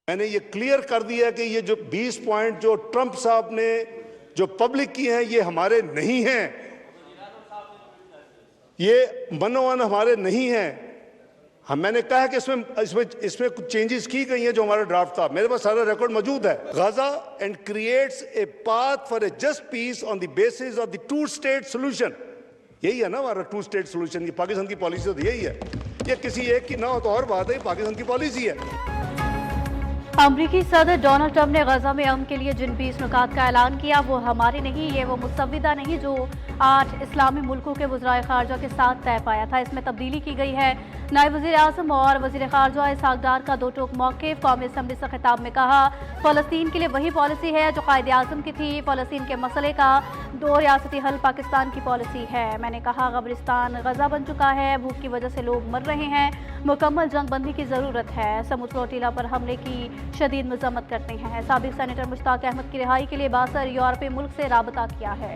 मैंने ये क्लियर कर दिया कि ये जो 20 पॉइंट जो ट्रंप साहब ने जो पब्लिक की हैं ये हमारे नहीं हैं, ये मनोवन हमारे नहीं हैं। मैंने कहा कि इसमें कुछ चेंजेस की गई हैं जो हमारा ड्राफ्ट था, मेरे पास सारा रिकॉर्ड मौजूद है। Gaza and creates a path for a just peace on the basis of the two state solution. यही है ना हमारा टू स्टेट सोल्यूशन, ये पाकिस्तान की पॉलिसी तो यही है। ये किसी एक की ना हो तो और बात है, पाकिस्तान की पॉलिसी है। अमरीकी सदर डोनाल्ड ट्रंप ने गजा में अमन के लिए जिन 20 नुकात का ऐलान किया वो हमारे नहीं, ये वो मुसव्विदा नहीं जो 8 इस्लामी मुल्कों के वज़राए ख़ारजा के साथ तय पाया था। इसमें तब्दीली की गई है। नायब वज़ीर आज़म और वज़ीर ख़ारजा इसहाक़ डार का दो टोक मौक़िफ़। कौमी असम्बली से खिताब में कहा, फ़लस्तीन के लिए वही पॉलिसी है जो क़ायद आज़म की थी। फ़लस्तीन के मसले का 2 रियासती हल पाकिस्तान की पॉलिसी है। मैंने कहा, क़ब्रिस्तान गजा बन चुका है, भूख की वजह से लोग मर रहे हैं, मुकम्मल जंग बंदी की ज़रूरत है। समुद्र फ्लोटिला पर हमले की शदीद मज़म्मत करते हैं। साबिक़ सेनेटर मुश्ताक अहमद की रिहाई के लिए बासर यूरोपीय मुल्क से राबता किया है।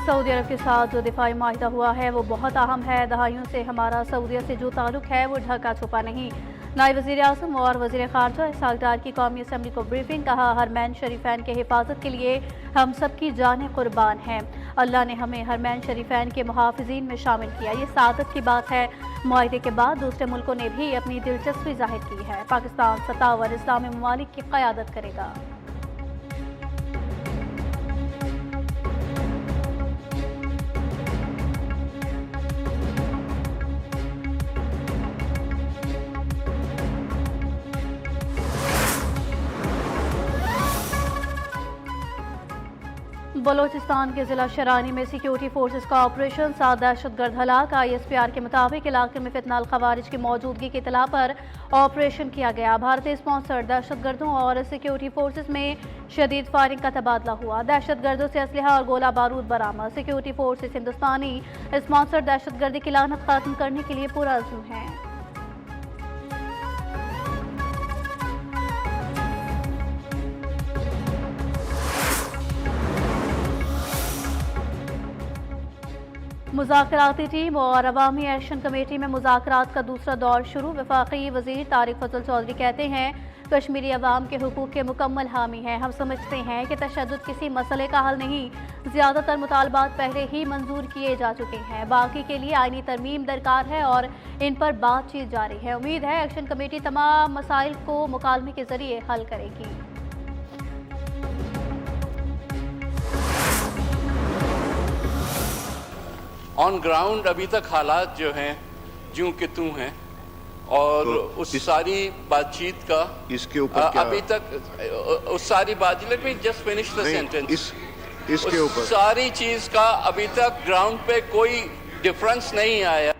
सऊदी अरब के साथ जो दिफाई माहिदा हुआ है वो बहुत अहम है। दहाइयों से हमारा सऊदीया से जो ताल्लुक है वो ढका छुपा नहीं। नायब वज़ीर आज़म और वज़ीर ख़ारजा इसहाक़ डार की कौमी असम्बली को ब्रीफिंग। कहा, हरमैन शरीफैन के हिफाजत के लिए हम सब की जानें कुर्बान हैं। अल्लाह ने हमें हरमैन शरीफैन के मुहाफ़िज़ीन में शामिल किया, ये सादत की बात है। मुआहिदे के बाद दूसरे मुल्कों ने भी अपनी दिलचस्पी ज़ाहिर की है। पाकिस्तान सत्तावर इस्लामी ममालिक की क़यादत करेगा। बलोचिस्तान के जिला शरानी में सिक्योरिटी फोर्सेस का ऑपरेशन, 7 दहशतगर्द हलाक। ISPR के मुताबिक इलाके में फितनाल खवारिज की मौजूदगी की इतला पर ऑपरेशन किया गया। भारतीय स्पॉन्सर्ड दहशतगर्दों और सिक्योरिटी फोर्सेस में शदीद फायरिंग का तबादला हुआ। दहशतगर्दों से असलहा और गोला बारूद बरामद। सिक्योरिटी फोर्सेस हिंदुस्तानी स्पॉन्सर्ड दहशतगर्दी की लानत खत्म करने के लिए पुरअज़्म है। मुज़ाकराती टीम और अवामी एक्शन कमेटी में मुज़ाकरात का दूसरा दौर शुरू। वफाकी वज़ीर तारिक फजल चौधरी कहते हैं, कश्मीरी अवाम के हुकूक के मुकम्मल हामी हैं। हम समझते हैं कि तशद्दुद किसी मसले का हल नहीं, ज़्यादातर मुतालबात पहले ही मंजूर किए जा चुके हैं। बाकी के लिए आईनी तरमीम दरकार है और इन पर बातचीत जारी है। उम्मीद है एक्शन कमेटी तमाम मसाइल को मुकालमे के ज़रिए हल करेगी। ऑन ग्राउंड अभी तक हालात जो हैं ज्यों के त्यों हैं और तो उस सारी बातचीत का इसके ऊपर क्या अभी तक उस सारी बातचीत, let me just finish the sentence, इसके ऊपर सारी चीज का अभी तक ग्राउंड पे कोई डिफरेंस नहीं आया।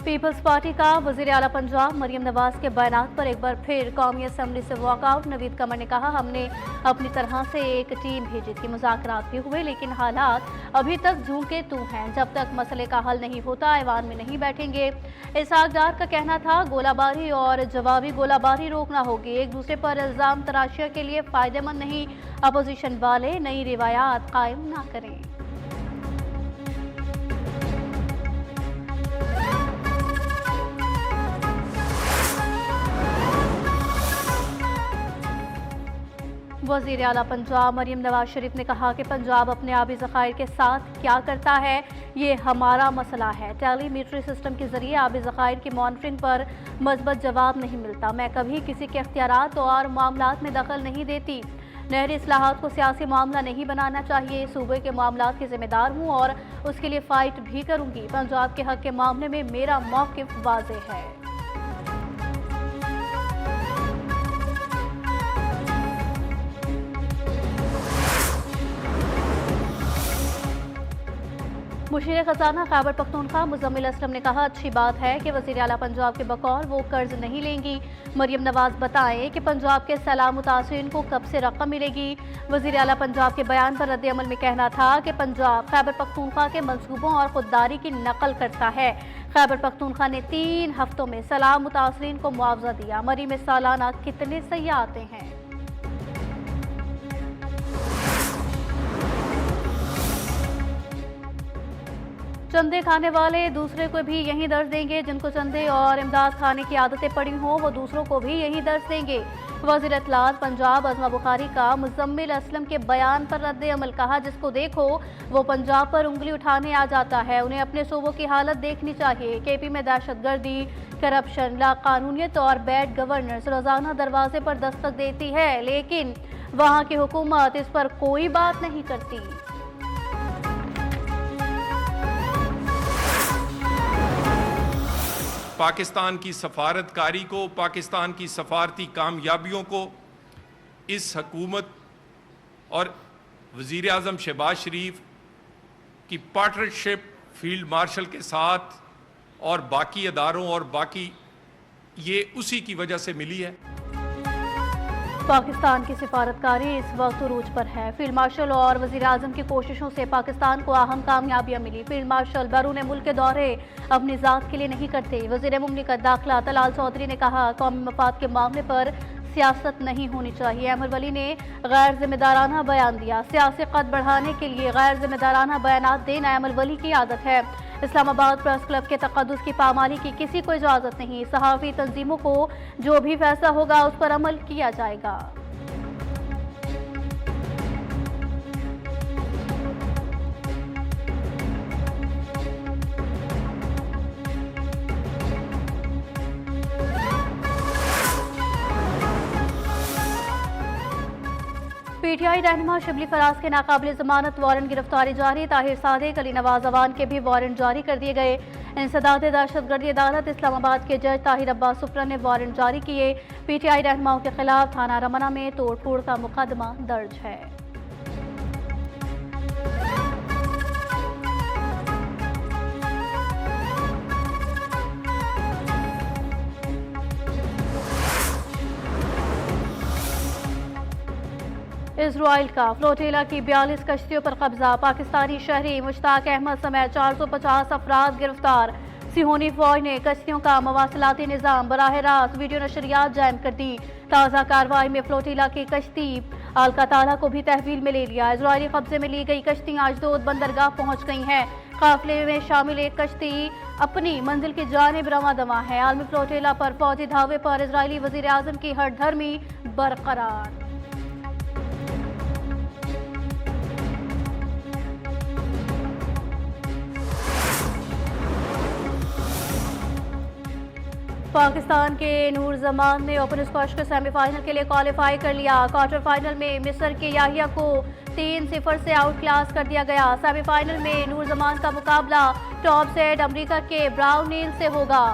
पीपल्स पार्टी का वज़ीर आला पंजाब मरियम नवाज के बयानात पर एक बार फिर कौमी असम्बली से वॉकआउट। नवीद कमर ने कहा, हमने अपनी तरह से एक टीम भेजी थी, मुज़ाकरात भी हुए, लेकिन हालात अभी तक जूं के तू हैं। जब तक मसले का हल नहीं होता ऐवान में नहीं बैठेंगे। इसहाक़ डार का कहना था, गोलाबारी और जवाबी गोलाबारी रोकना होगी, एक दूसरे पर इल्ज़ाम तराशिया के लिए फ़ायदेमंद नहीं। अपोजिशन वाले नई रिवायात कायम ना करें। वज़ीर आला पंजाब मरियम नवाज शरीफ ने कहा कि पंजाब अपने आबी ज़खायर के साथ क्या करता है ये हमारा मसला है। टेलीमीट्री सिस्टम के ज़रिए आबी ज़खायर की मॉनिटरिंग पर मज़बूत जवाब नहीं मिलता। मैं कभी किसी के अख्तियारात और मामलात में दखल नहीं देती। नहरी इस्लाहात को सियासी मामला नहीं बनाना चाहिए। सूबे के मामलात की जिम्मेदार हूँ और उसके लिए फ़ाइट भी करूँगी। पंजाब के हक़ के मामले में मेरा मौक़िफ़ वाज़ेह है। मुशीर खजाना खैबर पख्तूनख्वा मुजम्मिल असलम ने कहा, अच्छी बात है कि वज़ीर आला पंजाब के बकौल वो कर्ज नहीं लेंगी। मरियम नवाज बताएं कि पंजाब के सैलाब मुतासिरीन को कब से रकम मिलेगी। वज़ीर आला पंजाब के बयान पर रद्द अमल में कहना था कि पंजाब खैबर पख्तूनख्वा के मंसूबों और खुददारी की नकल करता है। खैबर पख्तूनख्वा ने 3 हफ्तों में सैलाब मुतासिरीन को मुआवजा दिया। मरी में सालाना कितने सयाह आते हैं? चंदे खाने वाले दूसरे को भी यही दर्ज देंगे। जिनको चंदे और इमदाद खाने की आदतें पड़ी हों वो दूसरों को भी यही दर्ज देंगे। वज़ीर इत्तलात पंजाब अज़मा बुखारी का मुज़म्मिल असलम के बयान पर रद्द अमल, कहा जिसको देखो वो पंजाब पर उंगली उठाने आ जाता है। उन्हें अपने सूबों की हालत देखनी चाहिए। केपी में दहशतगर्दी, करप्शन, लाकानूनियत और बैड गवर्नेंस रोजाना दरवाजे पर दस्तक देती है, लेकिन वहाँ की हुकूमत इस पर कोई बात नहीं करती। पाकिस्तान की सफारतकारी को, पाकिस्तान की सफारती कामयाबियों को इस हकूमत और वज़ीर आज़म शहबाज शरीफ की पार्टनरशिप फील्ड मार्शल के साथ और बाकी अदारों और बाकी ये उसी की वजह से मिली है। पाकिस्तान की सिफारतकारी इस वक्त उरूज पर है। फील्ड मार्शल और वज़ीर आज़म की कोशिशों से पाकिस्तान को अहम कामयाबियां मिली। फील्ड मार्शल बैरून मुल्क के दौरे अपनी ज़ात के लिए नहीं करते। वज़ीर मुमलिकत दाखिला तलाल चौधरी ने कहा, कौमी मफाद के मामले पर सियासत नहीं होनी चाहिए। अहमद वली ने गैर जिम्मेदाराना बयान दिया। सियासी कद बढ़ाने के लिए गैर जिम्मेदाराना बयान देना अहमद वली की आदत है। इस्लामाबाद प्रेस क्लब के तक़द्दुस की पामाली की किसी को इजाज़त नहीं। सहाफ़ी तंजीमों को जो भी फैसला होगा उस पर अमल किया जाएगा। पीटीआई रहनुमा शिबली फराज के नाकाबिल जमानत वारंट गिरफ्तारी जारी। ताहिर सादिक, अली नवाज अवान के भी वारंट जारी कर दिए गए। इंसदाद दहशतगर्दी अदालत इस्लामाबाद के जज ताहिर अब्बास सुप्रा ने वारंट जारी किए। पीटीआई रहनुमाओं के खिलाफ थाना रमना में तोड़फोड़ का मुकदमा दर्ज है। इजराइल का फ्लोटिला की 42 कश्तियों पर कब्जा। पाकिस्तानी शहरी मुश्ताक अहमद समेत 450 अफराद गिरफ्तार। सिहोनी फौज ने कश्तियों का मवासलाती निज़ाम बराह रास्त वीडियो नशरियात जाम कर दी। ताज़ा कार्रवाई में फ्लोटिला की कश्ती अलकताला को भी तहवील में ले लिया। इजरायली कब्जे में ली गई कश्तियाँ अजदोद बंदरगाह पहुँच गई हैं। काफिले में शामिल एक कश्ती अपनी मंजिल की जानिब रवां दवा है। आलमी फ्लोटिला पर फौजी धावे पर इजरायली वज़ीर आज़म की हठधर्मी बरकरार। पाकिस्तान के नूर जमान ने ओपन स्क्वैश के सेमीफाइनल के लिए क्वालिफाई कर लिया। क्वार्टर फाइनल में मिस्र के याहिया को 3-0 से आउट क्लास कर दिया गया। सेमीफाइनल में नूर जमान का मुकाबला टॉप सेड अमेरिका के ब्राउन नील से होगा।